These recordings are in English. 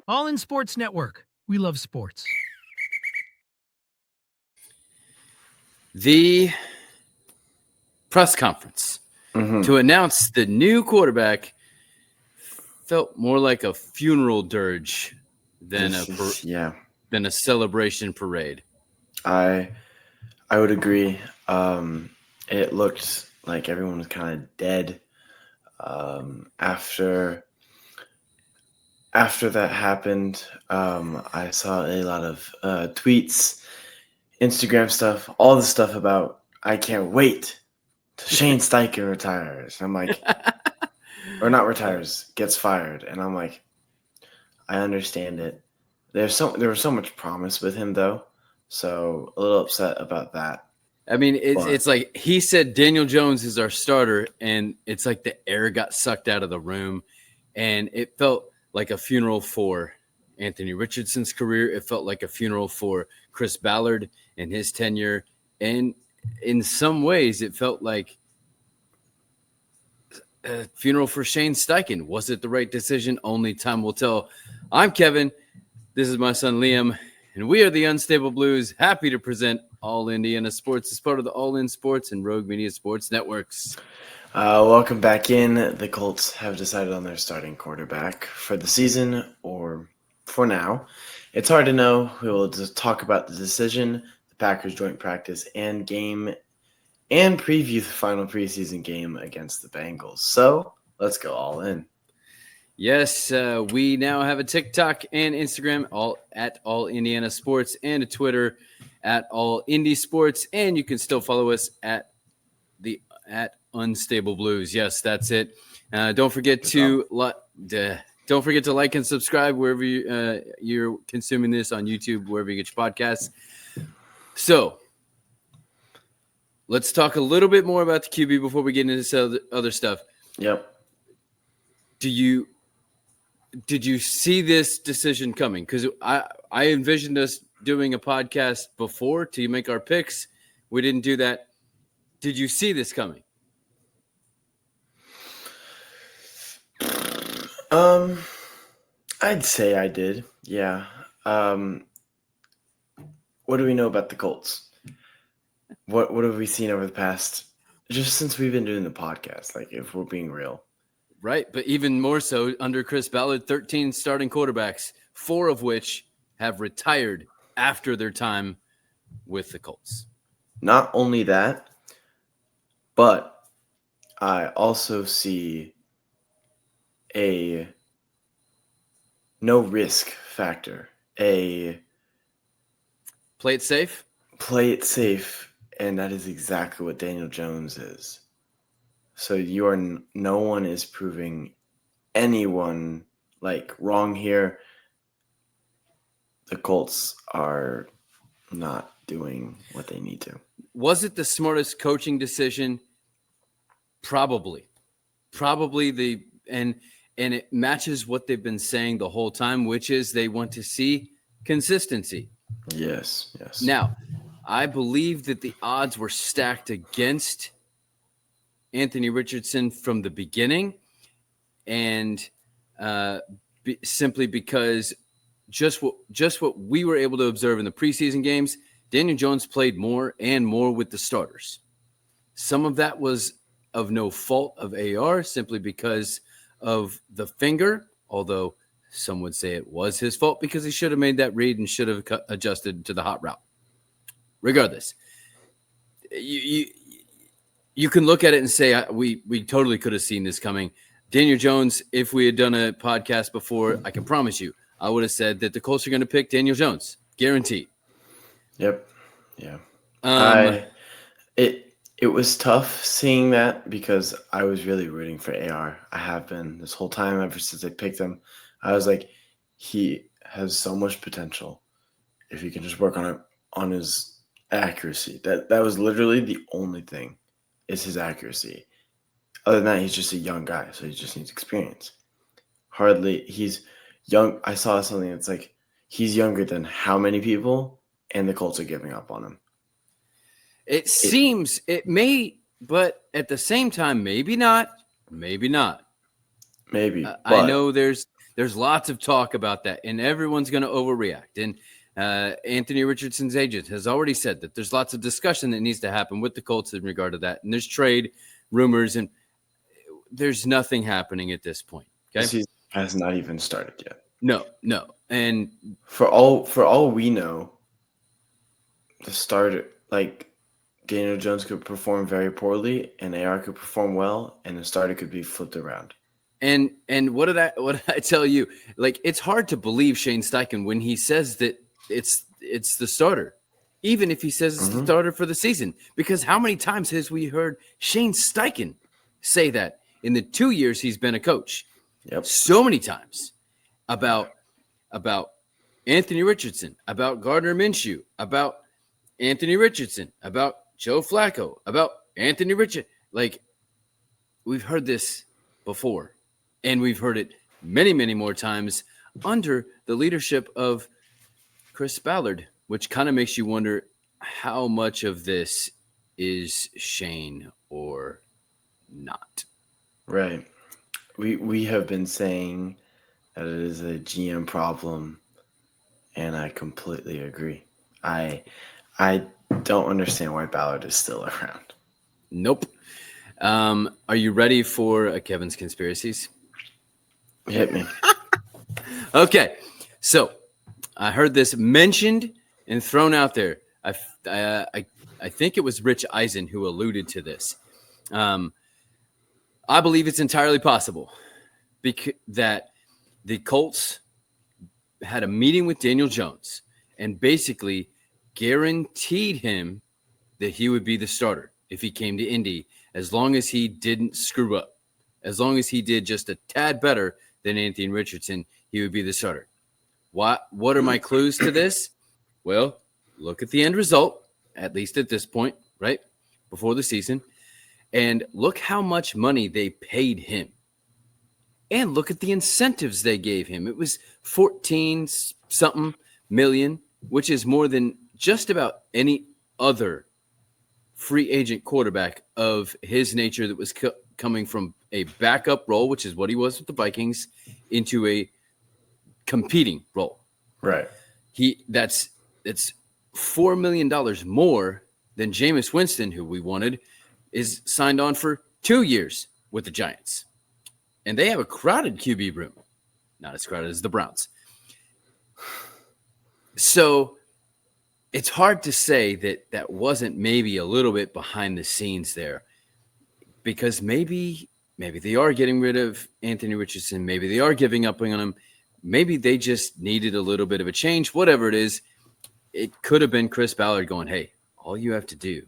All in Sports Network. We love sports. The press conference to announce the new quarterback felt more like a funeral dirge than a celebration parade. I would agree. It looked like everyone was kind of dead after that happened. I saw a lot of tweets, Instagram stuff, all the stuff about I can't wait till Shane Steichen retires. I'm like, or not retires, gets fired, and I'm like, I understand it. There was so much promise with him though, so a little upset about that. I mean, it's like he said Daniel Jones is our starter, and it's like the air got sucked out of the room, and it felt like a funeral for Anthony Richardson's career. It felt like a funeral for Chris Ballard and his tenure, and in some ways, it felt like a funeral for Shane Steichen. Was it the right decision? Only time will tell. I'm Kevin. This is my son Liam. And we are the Unstable Blues, happy to present All Indiana Sports as part of the All In Sports and Rogue Media Sports networks. Welcome back in. The Colts have decided on their starting quarterback for the season, or for now. It's hard to know. We will just talk about the decision, the Packers joint practice and game, and preview the final preseason game against the Bengals. So let's go all in. Yes, we now have a TikTok and Instagram at All Indiana Sports and a Twitter at All Indy Sports, and you can still follow us at Unstable Blues. Yes, that's it. Don't forget to like and subscribe wherever you're consuming this on YouTube, wherever you get your podcasts. So let's talk a little bit more about the QB before we get into this other stuff. Yep. Did you see this decision coming? Because I envisioned us doing a podcast before to make our picks. We didn't do that. Did you see this coming? I'd say I did. Yeah. What do we know about the Colts? What have we seen over the past, just since we've been doing the podcast, like if we're being real? Right, but even more so under Chris Ballard, 13 starting quarterbacks, 4 of which have retired after their time with the Colts. Not only that, but I also see a no risk factor, a play it safe, and that is exactly what Daniel Jones is. So no one is proving anyone like wrong here. The Colts are not doing what they need to. Was it the smartest coaching decision? Probably and it matches what they've been saying the whole time, which is they want to see consistency. Yes. Now, I believe that the odds were stacked against Anthony Richardson from the beginning, and simply because just what we were able to observe in the preseason games, Daniel Jones played more and more with the starters. Some of that was of no fault of AR, simply because of the finger, although some would say it was his fault because he should have made that read and should have adjusted to the hot route. Regardless, you can look at it and say we totally could have seen this coming. Daniel Jones, if we had done a podcast before, I can promise you, I would have said that the Colts are going to pick Daniel Jones, guaranteed. Yep. Yeah. It was tough seeing that because I was really rooting for AR. I have been this whole time ever since I picked him. I was like, he has so much potential if he can just work on his accuracy. That was literally the only thing, is his accuracy. Other than that, he's just a young guy, so he just needs experience. He's young. I saw something that's like he's younger than how many people, and the Colts are giving up on him. It may, but at the same time, maybe not. Maybe not. Maybe. I know there's There's lots of talk about that, and everyone's going to overreact. And Anthony Richardson's agent has already said that there's lots of discussion that needs to happen with the Colts in regard to that. And there's trade rumors, and there's nothing happening at this point. Okay, The season has not even started yet. No. And For all we know, the starter, like Daniel Jones could perform very poorly, and AR could perform well, and the starter could be flipped around. And what did I tell you? Like, it's hard to believe Shane Steichen when he says that it's the starter, even if he says it's the starter for the season. Because how many times has we heard Shane Steichen say that in the 2 years he's been a coach? Yep. So many times about Anthony Richardson, about Gardner Minshew, about Anthony Richardson, about Joe Flacco, about Anthony Richardson. Like, we've heard this before. And we've heard it many, many more times under the leadership of Chris Ballard, which kind of makes you wonder how much of this is Shane or not. Right. We have been saying that it is a GM problem, and I completely agree. I don't understand why Ballard is still around. Nope. Are you ready for Kevin's conspiracies? Hit me. Okay, so I heard this mentioned and thrown out there. I think it was Rich Eisen who alluded to this. I believe it's entirely possible that the Colts had a meeting with Daniel Jones and basically guaranteed him that he would be the starter if he came to Indy, as long as he didn't screw up, as long as he did just a tad better than Anthony Richardson, he would be the starter. What are my clues to this? Well, look at the end result, at least at this point, right, before the season, and look how much money they paid him. And look at the incentives they gave him. It was 14-something million, which is more than just about any other free agent quarterback of his nature that was coming from a backup role, which is what he was with the Vikings, into a competing role. Right. It's $4 million more than Jameis Winston, who we wanted, is signed on for 2 years with the Giants. And they have a crowded QB room. Not as crowded as the Browns. So it's hard to say that wasn't maybe a little bit behind the scenes there, because maybe they are getting rid of Anthony Richardson. Maybe they are giving up on him. Maybe they just needed a little bit of a change. Whatever it is, it could have been Chris Ballard going, hey, all you have to do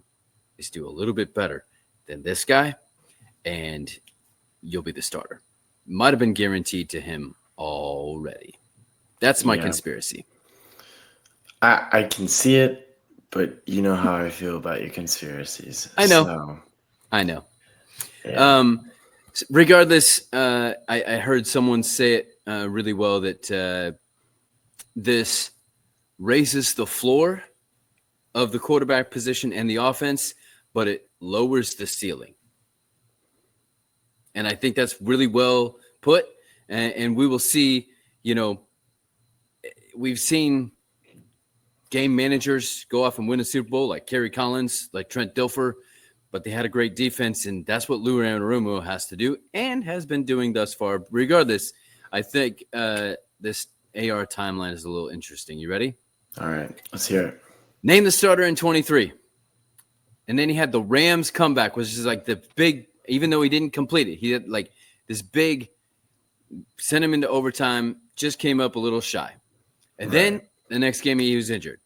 is do a little bit better than this guy, and you'll be the starter. Might have been guaranteed to him already. That's my conspiracy. I can see it, but you know how I feel about your conspiracies. I know. So, I know. yeah. Regardless, I heard someone say it really well that this raises the floor of the quarterback position and the offense, but it lowers the ceiling. And I think that's really well put. And we will see, we've seen game managers go off and win a Super Bowl like Kerry Collins, like Trent Dilfer, but they had a great defense, and that's what Lou Anarumo has to do and has been doing thus far. Regardless, I think this AR timeline is a little interesting. You ready? All right, let's hear it. Name the starter in 23. And then he had the Rams comeback, which is like the big, even though he didn't complete it, he had like this big, sent him into overtime, just came up a little shy. And then the next game he was injured,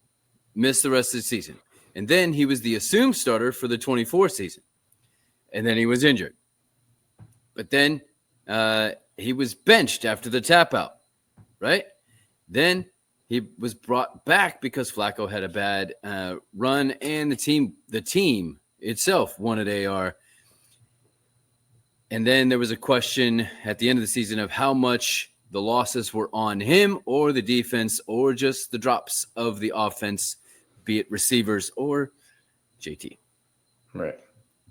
missed the rest of the season. And then he was the assumed starter for the 24 season. And then he was injured. But then he was benched after the tap out, right? Then he was brought back because Flacco had a bad run, and the team itself wanted AR. And then there was a question at the end of the season of how much the losses were on him or the defense or just the drops of the offense, be it receivers or JT. Right.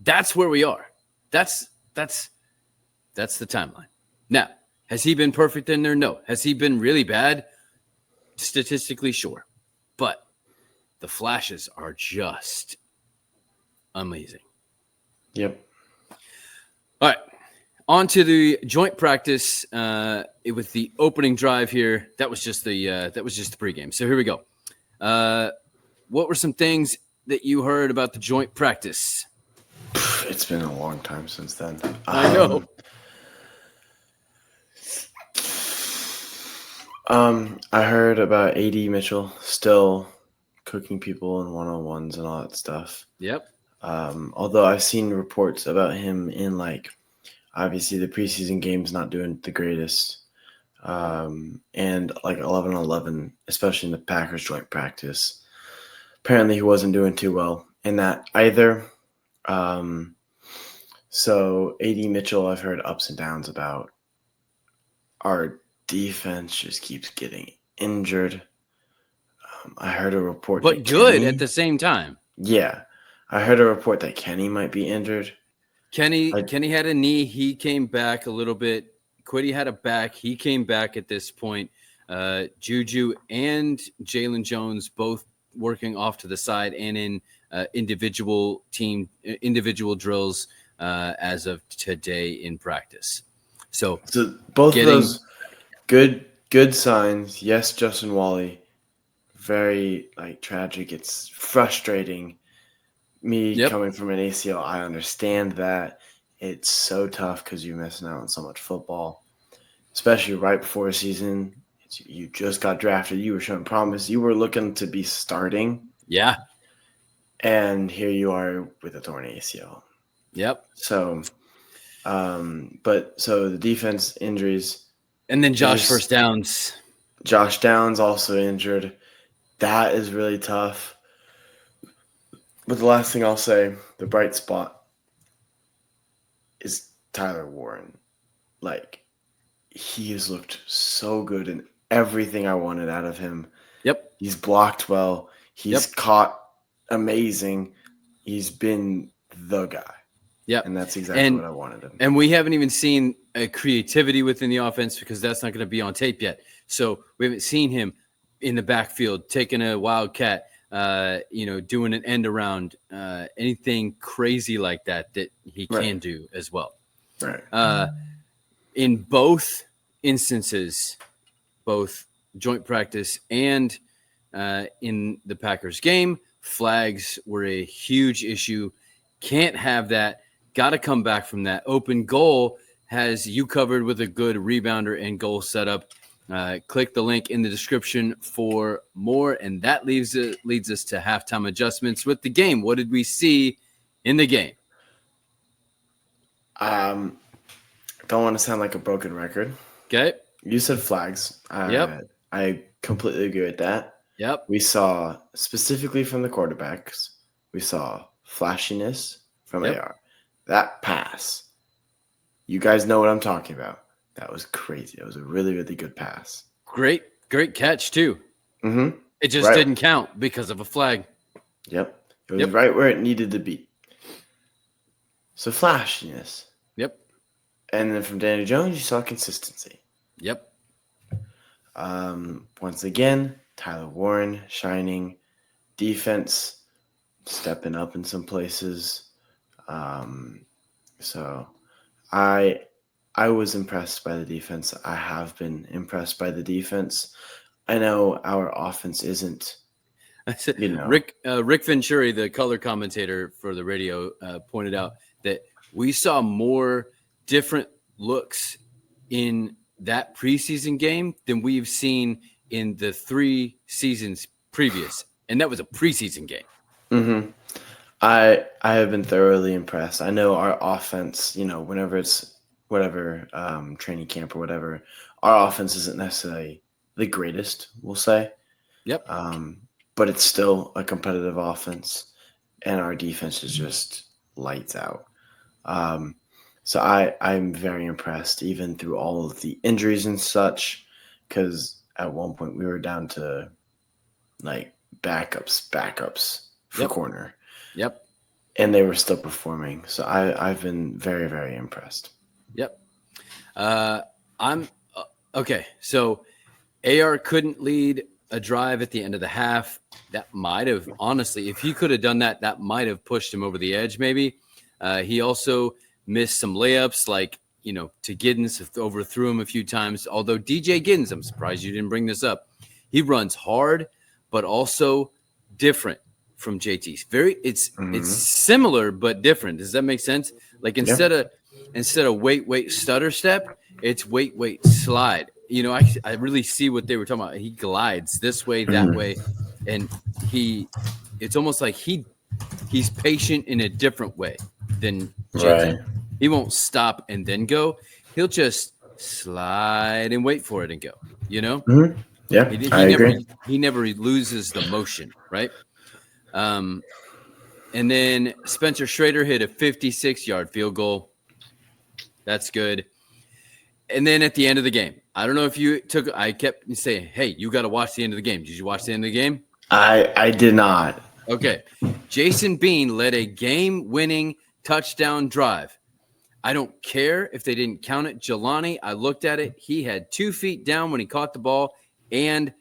That's where we are. That's the timeline. Now, Has he been perfect in there? No. Has he been really bad? Statistically, sure. But the flashes are just amazing. Yep. All right. On to the joint practice with the opening drive here. That was just the pregame. So here we go. What were some things that you heard about the joint practice? It's been a long time since then. I know. I heard about AD Mitchell still cooking people in one-on-ones and all that stuff. Yep. Although I've seen reports about him in like obviously the preseason games not doing the greatest. And like 11-11, especially in the Packers joint practice. Apparently he wasn't doing too well in that either. So AD Mitchell, I've heard ups and downs about. Our defense just keeps getting injured. I heard a report But that good Kenny, at the same time. Yeah. I heard a report that Kenny might be injured. Kenny had a knee. He came back a little bit. Quiddy had a back. He came back at this point. Juju and Jalen Jones both working off to the side and in individual drills as of today in practice. So both of those good signs. Yes, Justin Wally, very like tragic. It's frustrating. Me coming from an ACL, I understand that. It's so tough because you're missing out on so much football, especially right before a season. You just got drafted. You were showing promise. You were looking to be starting. Yeah. And here you are with a torn ACL. Yep. So, so the defense injuries. And then Josh Downs also injured. That is really tough. But the last thing I'll say, the bright spot is Tyler Warren. Like, he has looked so good in everything I wanted out of him. Yep. He's blocked well. He's caught amazing. He's been the guy. Yep. And that's exactly what I wanted him. And we haven't even seen a creativity within the offense because that's not going to be on tape yet. So we haven't seen him in the backfield taking a wildcat, doing an end around, anything crazy like that he can do as well. Right. In both instances, both joint practice and in the Packers game, flags were a huge issue. Can't have that. Got to come back from that. Open goal has you covered with a good rebounder and goal setup. Click the link in the description for more, and that leads us to halftime adjustments with the game. What did we see in the game? Don't want to sound like a broken record. Okay. You said flags. I completely agree with that. Yep. We saw, specifically from the quarterbacks, we saw flashiness from AR. That pass, you guys know what I'm talking about. That was crazy. That was a really, really good pass. Great catch, too. Mm-hmm. It just didn't count because of a flag. Yep. It was right where it needed to be. So flashiness. Yep. And then from Daniel Jones, you saw consistency. Yep. Once again, Tyler Warren shining. Defense stepping up in some places. So I was impressed by the defense. I have been impressed by the defense. I know our offense isn't, Rick Venturi, the color commentator for the radio, pointed out that we saw more different looks in that preseason game than we've seen in the 3 seasons previous. And that was a preseason game. Mm-hmm. I have been thoroughly impressed. I know our offense, whenever it's whatever training camp or whatever, our offense isn't necessarily the greatest, we'll say. Yep. But it's still a competitive offense, and our defense is just lights out. So I'm very impressed, even through all of the injuries and such, because at one point we were down to like backups for corner. Yep. And they were still performing. So I've been very, very impressed. Yep. I'm Okay, so AR couldn't lead a drive at the end of the half. That might have, honestly, if he could have done that, that might have pushed him over the edge maybe. He also missed some layups, like, to Giddens, overthrew him a few times. Although DJ Giddens, I'm surprised you didn't bring this up. He runs hard, but also different from JT. It's similar but different. Does that make sense? Like instead of wait, stutter step, it's wait, slide. I really see what they were talking about. He glides this way, that way, and it's almost like he's patient in a different way than JT. Right. He won't stop and then go. He'll just slide and wait for it and go. Yeah, I agree. He never loses the motion, right? And then Spencer Schrader hit a 56-yard field goal. That's good. And then at the end of the game, I don't know if you I kept saying, hey, you got to watch the end of the game. Did you watch the end of the game? I did not. Okay. Jason Bean led a game-winning touchdown drive. I don't care if they didn't count it. Jelani, I looked at it. He had 2 feet down when he caught the ball and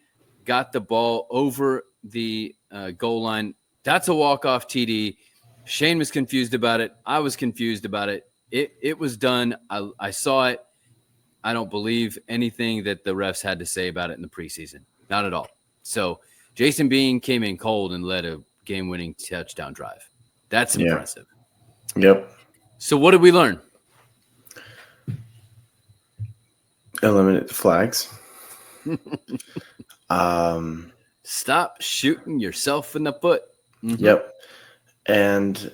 got the ball over the goal line. That's a walk-off TD. Shane was confused about it. I was confused about it. It was done. I saw it. I don't believe anything that the refs had to say about it in the preseason. Not at all. So Jason Bean came in cold and led a game-winning touchdown drive. That's impressive. Yep. So what did we learn? Eliminate the flags. Stop shooting yourself in the foot. Mm-hmm. Yep. And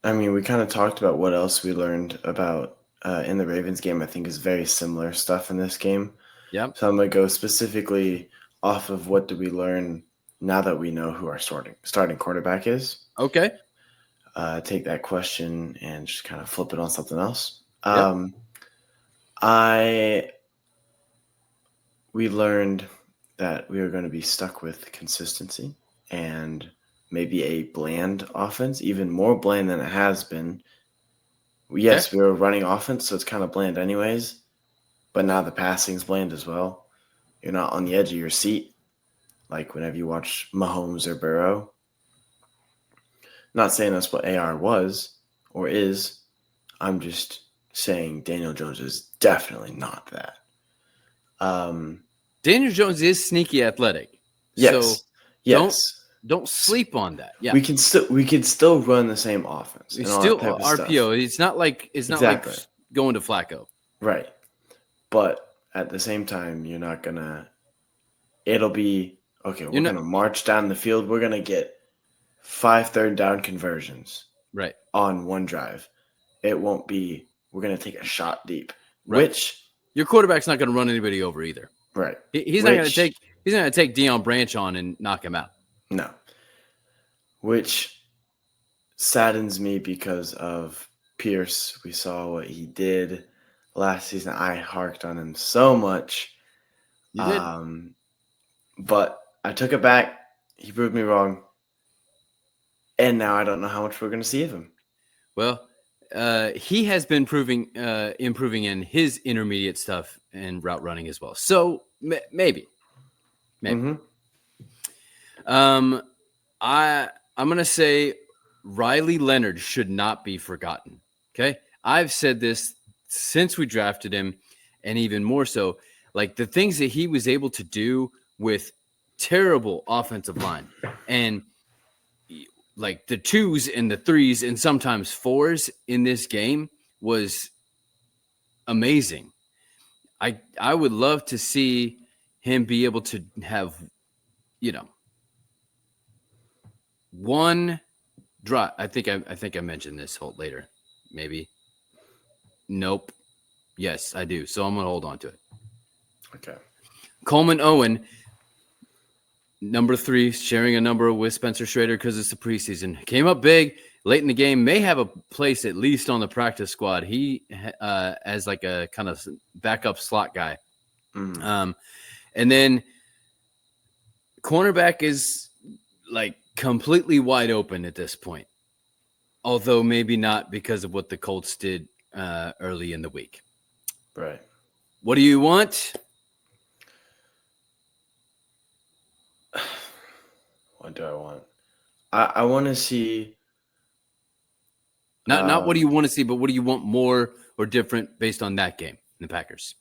we kind of talked about what else we learned about in the Ravens game. I think is very similar stuff in this game. Yep. So I'm going to go specifically off of what did we learn now that we know who our starting quarterback is. Okay. Take that question and just kind of flip it on something else. Yep. We learned that we were going to be stuck with consistency and maybe a bland offense, even more bland than it has been. Yes, we were running offense, so it's kind of bland anyways, but now the passing's bland as well. You're not on the edge of your seat like whenever you watch Mahomes or Burrow. Not saying that's what AR was or is. I'm just saying Daniel Jones is definitely not that. Daniel Jones is sneaky athletic. Yes. So don't sleep on that. Yeah. We can still run the same offense. It's still RPO. It's not like going to Flacco. Right. But at the same time, you're not gonna it'll be okay, we're gonna march down the field. We're gonna get 5 third down conversions. Right. On one drive. It won't be we're gonna take a shot deep. Right. Which your quarterback's not gonna run anybody over either. Right. He's not gonna take Deion Branch on and knock him out. No. Which saddens me because of Pierce. We saw what he did last season. I harked on him so much. You did. But I took it back. He proved me wrong. And now I don't know how much we're going to see of him. Well, he has been improving in his intermediate stuff and route running as well. So maybe. Mm-hmm. I'm going to say Riley Leonard should not be forgotten. Okay. I've said this since we drafted him, and even more so, like the things that he was able to do with terrible offensive line and like the 2s and the 3s and sometimes 4s in this game was amazing. I would love to see him be able to have, one drive. I think I mentioned this later. Maybe. Nope. Yes, I do. So I'm going to hold on to it. Okay. Coleman Owen, number 3, sharing a number with Spencer Schrader because it's the preseason. Came up big late in the game. May have a place at least on the practice squad. He as like a kind of backup slot guy. Mm. And then cornerback is like completely wide open at this point, although maybe not because of what the Colts did early in the week. Right. What do you want? What do I want? I want to see. Not what do you want to see, but what do you want more or different based on that game, the Packers?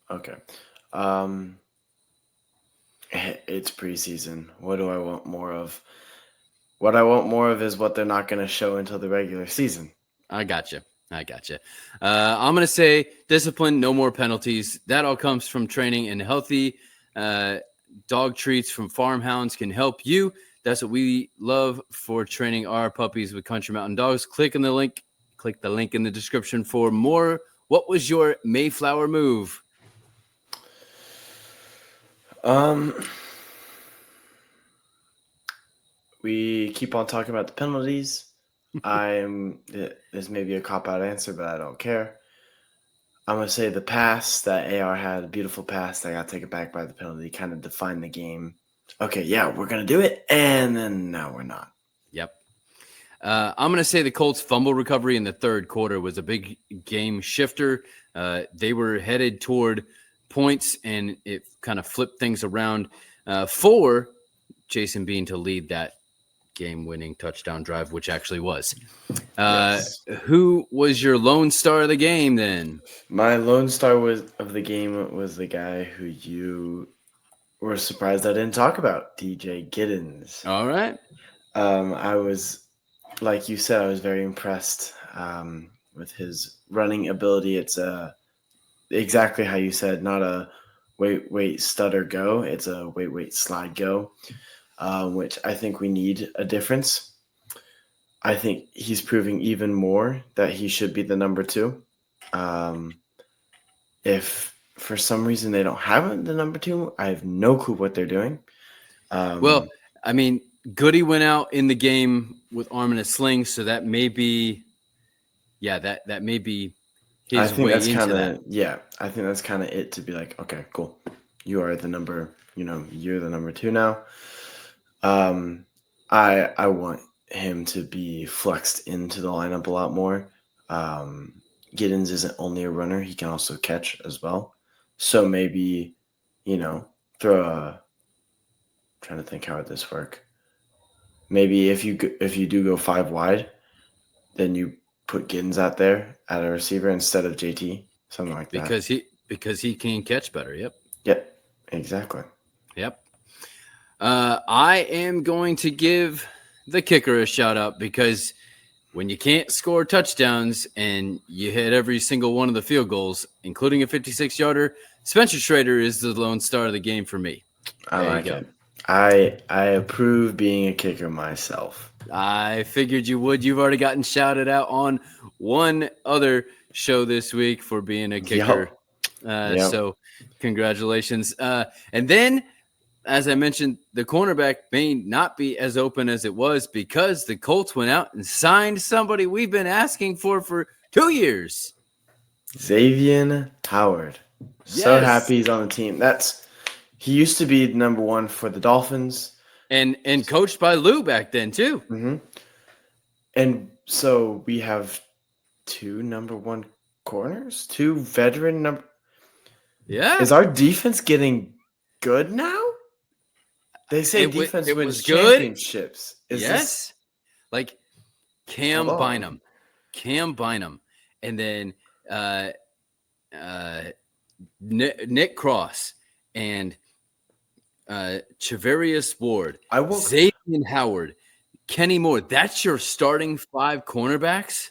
Okay. It's preseason. What do I want more of? What I want more of is what they're not going to show until the regular season. I gotcha. I'm going to say discipline, no more penalties. That all comes from training, and healthy dog treats from farm hounds can help you. That's what we love for training our puppies with Country Mountain Dogs. Click the link in the description for more. What was your Mayflower move? We keep on talking about the penalties. This may be a cop-out answer, but I don't care. I'm going to say the pass that AR had, a beautiful pass that got taken back by the penalty, kind of defined the game. Okay, yeah, we're going to do it, and then now we're not. Yep. I'm going to say the Colts' fumble recovery in the third quarter was a big game shifter. They were headed toward points, and it kind of flipped things around for Jason Bean to lead that game-winning touchdown drive, which actually was. Yes. Who was your lone star of the game then? My lone star of the game was the guy who you were surprised I didn't talk about, DJ Giddens. All right. I was, like you said, I was very impressed with his running ability. It's exactly how you said, not a wait, stutter, go. It's a wait, slide, go, which I think we need a difference. I think he's proving even more that he should be the number 2. If for some reason they don't have the number 2, I have no clue what they're doing. Well, I mean, Goody went out in the game with arm in a sling, so that may be, that may be his way into that. Yeah, I think that's kind of it to be like, okay, cool. You are the number, you're the number 2 now. I want him to be flexed into the lineup a lot more. Giddens isn't only a runner; he can also catch as well. So maybe, throw a. Trying to think how would this work. Maybe if you do go 5 wide, then you put Giddens out there at a receiver instead of JT, something like that. Because he can catch better. Yep. Yep. Exactly. Yep. I am going to give the kicker a shout out because when you can't score touchdowns and you hit every single one of the field goals, including a 56-yarder, Spencer Schrader is the lone star of the game for me. I like it. I approve being a kicker myself. I figured you would. You've already gotten shouted out on one other show this week for being a kicker. Yep. So congratulations. And then, as I mentioned, the cornerback may not be as open as it was because the Colts went out and signed somebody we've been asking for 2 years. Xavier Howard. Yes. So happy he's on the team. He used to be number 1 for the Dolphins. And coached by Lou back then, too. Mm-hmm. And so we have 2 number 1 corners, 2 veteran number. Yeah. Is our defense getting good now? They say defense it was wins good. Championships. Yes. Like Cam Bynum. And then Nick Cross and Chavarius Ward, Xavier Howard, Kenny Moore. That's your starting 5 cornerbacks.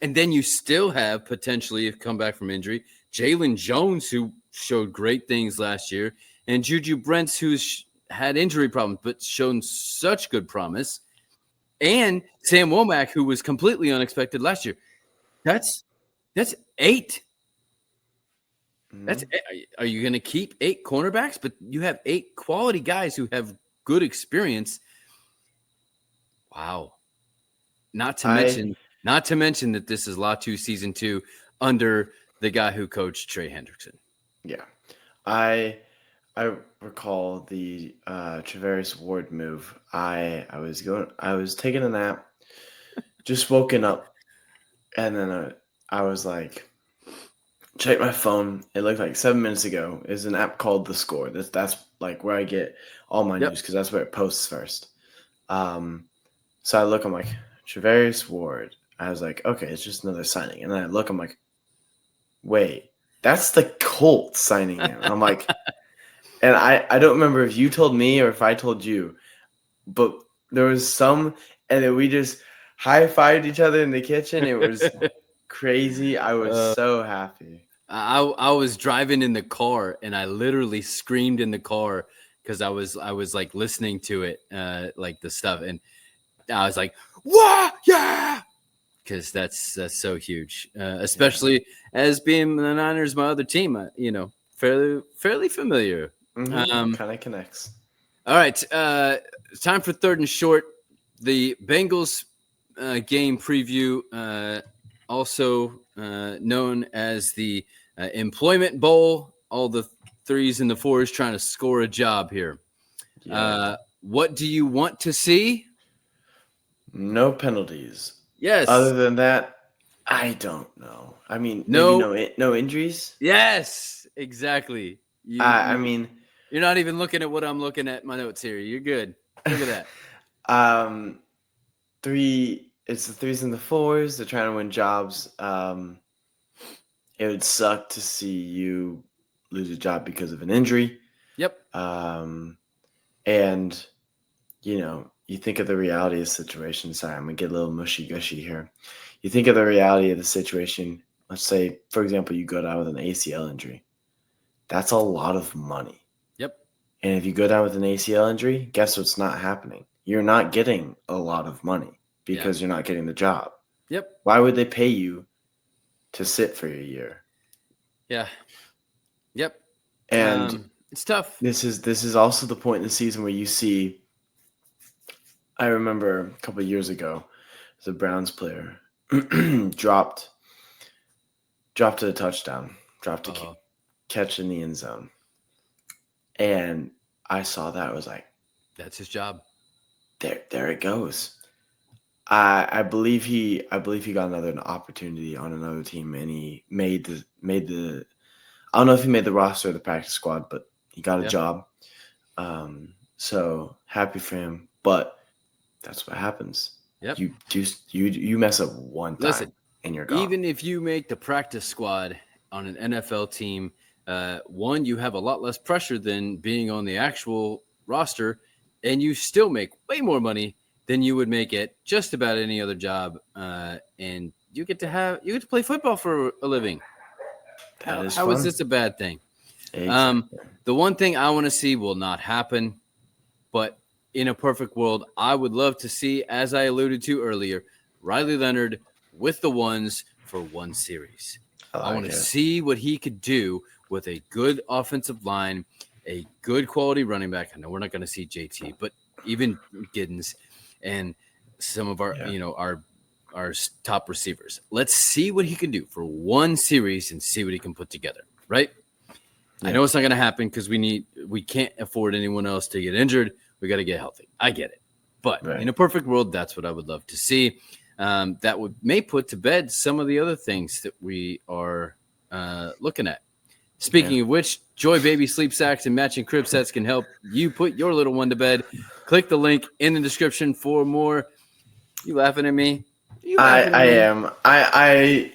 And then you still have potentially, if come back from injury, Jalen Jones, who showed great things last year, and Juju Brents, who's had injury problems but shown such good promise, and Sam Womack, who was completely unexpected last year. That's 8. Are you going to keep 8 cornerbacks? But you have 8 quality guys who have good experience. Wow. Not to mention that this is Latu season 2 under the guy who coached Trey Hendrickson. Yeah. I recall the Travaris Ward move. I was taking a nap, just woken up, and then I was like, checked my phone. It looked like 7 minutes ago. There's an app called The Score. That's like where I get all my Yep. news because that's where it posts first. So I look, I'm like, Travarius Ward. I was like, okay, it's just another signing. And then I look, I'm like, wait, that's the Colts signing him. I'm like, and I don't remember if you told me or if I told you, but there was some, and then we just high-fived each other in the kitchen. It was crazy. I was so happy. I was driving in the car and I literally screamed in the car because I was like listening to it, like the stuff, and I was like, "Wah, yeah!" Because that's so huge, especially as being the Niners, my other team. Fairly familiar. Kind of connects. All right, time for third and short. The Bengals game preview, also known as the Employment Bowl. All the threes and the fours trying to score a job here. Yeah. What do you want to see? No penalties. Yes. Other than that, I don't know. I mean, No. maybe no injuries. Yes, exactly. I mean, you're not even looking at what I'm looking at my notes here. You're good. Look at that. It's the threes and the fours. They're trying to win jobs. It would suck to see you lose a job because of an injury. Yep. And you think of the reality of the situation. Sorry, I'm gonna get a little mushy gushy here. You think of the reality of the situation. Let's say, for example, you go down with an ACL injury. That's a lot of money. Yep. And if you go down with an ACL injury, guess what's not happening? You're not getting a lot of money because you're not getting the job. Yep. Why would they pay you to sit for a year? Yeah. Yep. And it's tough. This is also the point in the season where you see. I remember a couple of years ago, the Browns player dropped a touchdown, dropped a catch in the end zone, and I saw that. I was like, "That's his job." There it goes. I believe he got another opportunity on another team, and he made the. I don't know if he made the roster or the practice squad, but he got a job. So happy for him, but that's what happens. Yep. You mess up one time. Listen, and you're gone. Even if you make the practice squad on an NFL team, one, you have a lot less pressure than being on the actual roster, and you still make way more money than you would make at just about any other job. And you get to play football for a living. How is this a bad thing? Exactly. The one thing I want to see will not happen, but in a perfect world, I would love to see, as I alluded to earlier, Riley Leonard with the ones for one series. I want to see what he could do with a good offensive line, a good quality running back. I know we're not going to see JT, but even Giddens and some of our, our top receivers. Let's see what he can do for one series and see what he can put together, right? Yeah. I know it's not going to happen because we can't afford anyone else to get injured. We got to get healthy. I get it. But in a perfect world, that's what I would love to see. That may put to bed some of the other things that we are looking at. Speaking of which, Joi Baby sleep sacks and matching crib sets can help you put your little one to bed. Click the link in the description for more. You laughing at me? I am. I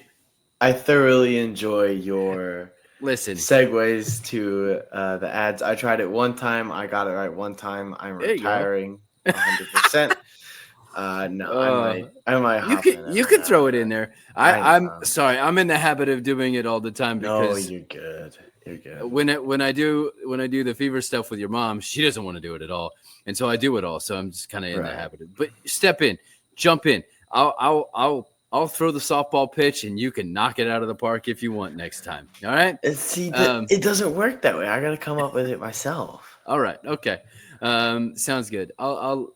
thoroughly enjoy your segues to the ads. I tried it one time. I got it right one time. I'm retiring 100%. No, I might hop in. You can throw it in there. I'm sorry. I'm in the habit of doing it all the time because you're good. You're good. When I do the fever stuff with your mom, she doesn't want to do it at all, and so I do it all. So I'm just kind of in the habit of. But step in, jump in. I'll throw the softball pitch, and you can knock it out of the park if you want next time. All right. See, it doesn't work that way. I got to come up with it myself. All right. Okay. Sounds good. I'll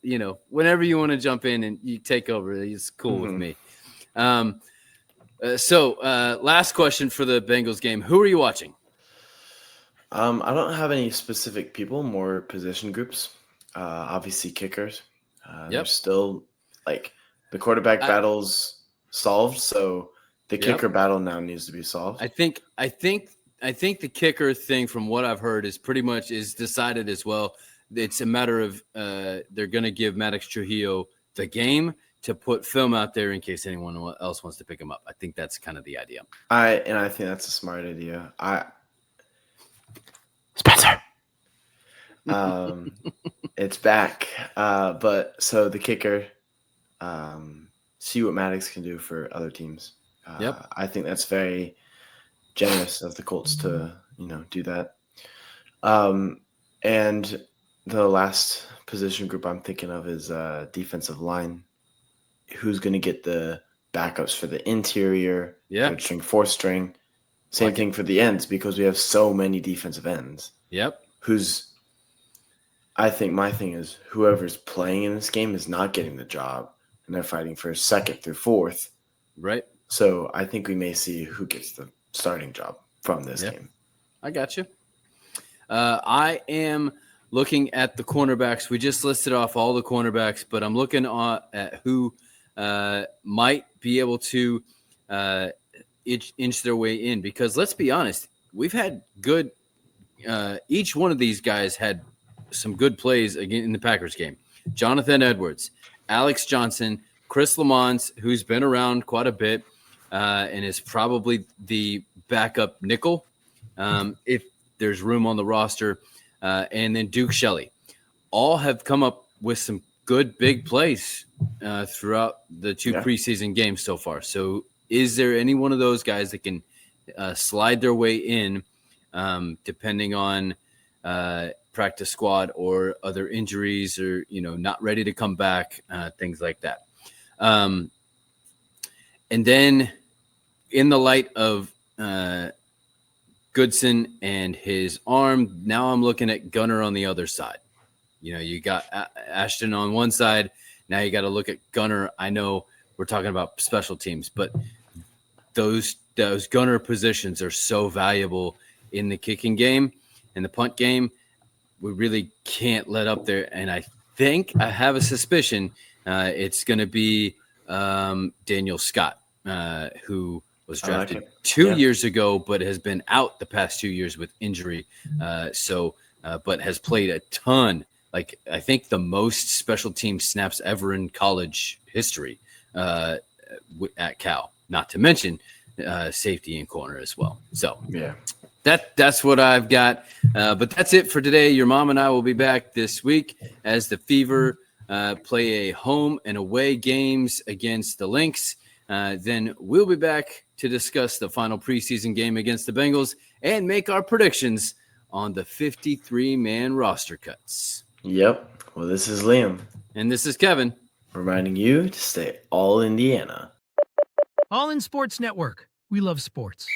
whenever you want to jump in and you take over, it's cool with me. So last question for the Bengals game. Who are you watching? I don't have any specific people, more position groups. Obviously kickers. They're still like the quarterback battle's solved. So The kicker battle now needs to be solved. I think the kicker thing, from what I've heard, is pretty much decided as well. It's a matter of they're going to give Maddox Trujillo the game to put film out there in case anyone else wants to pick him up. I think that's kind of the idea. I think that's a smart idea. Spencer. It's back. But so the kicker, see what Maddox can do for other teams. Yep. I think that's very generous of the Colts to, do that. And the last position group I'm thinking of is defensive line. Who's going to get the backups for the interior, third string, fourth string? Same thing for the ends, because we have so many defensive ends. Yep. I think my thing is whoever's playing in this game is not getting the job, and they're fighting for second through fourth. Right. So I think we may see who gets the starting job from this game. I got you. I am looking at the cornerbacks. We just listed off all the cornerbacks, but I'm looking at who might be able to inch their way in, because let's be honest, we've had good each one of these guys had some good plays again in the Packers game. Jonathan Edwards, Alex Johnson, Chris Lamons, who's been around quite a bit and is probably the backup nickel if there's room on the roster, and then Duke Shelley. All have come up with some good big plays throughout the two preseason games so far. So is there any one of those guys that can slide their way in depending on practice squad or other injuries, or, not ready to come back, things like that. And then in the light of Goodson and his arm, now I'm looking at Gunner on the other side. You got Ashton on one side. Now you got to look at Gunner. I know we're talking about special teams, but those Gunner positions are so valuable in the kicking game and the punt game. We really can't let up there. And I have a suspicion it's going to be Daniel Scott, who was drafted 2 years ago, but has been out the past 2 years with injury. But has played a ton. Like, I think the most special team snaps ever in college history at Cal, not to mention safety and corner as well. So that's what I've got. But that's it for today. Your mom and I will be back this week as the Fever play a home and away games against the Lynx. Then we'll be back to discuss the final preseason game against the Bengals and make our predictions on the 53-man roster cuts. Yep. Well, this is Liam. And this is Kevin. Reminding you to stay all Indiana. All in Sports Network. We love sports.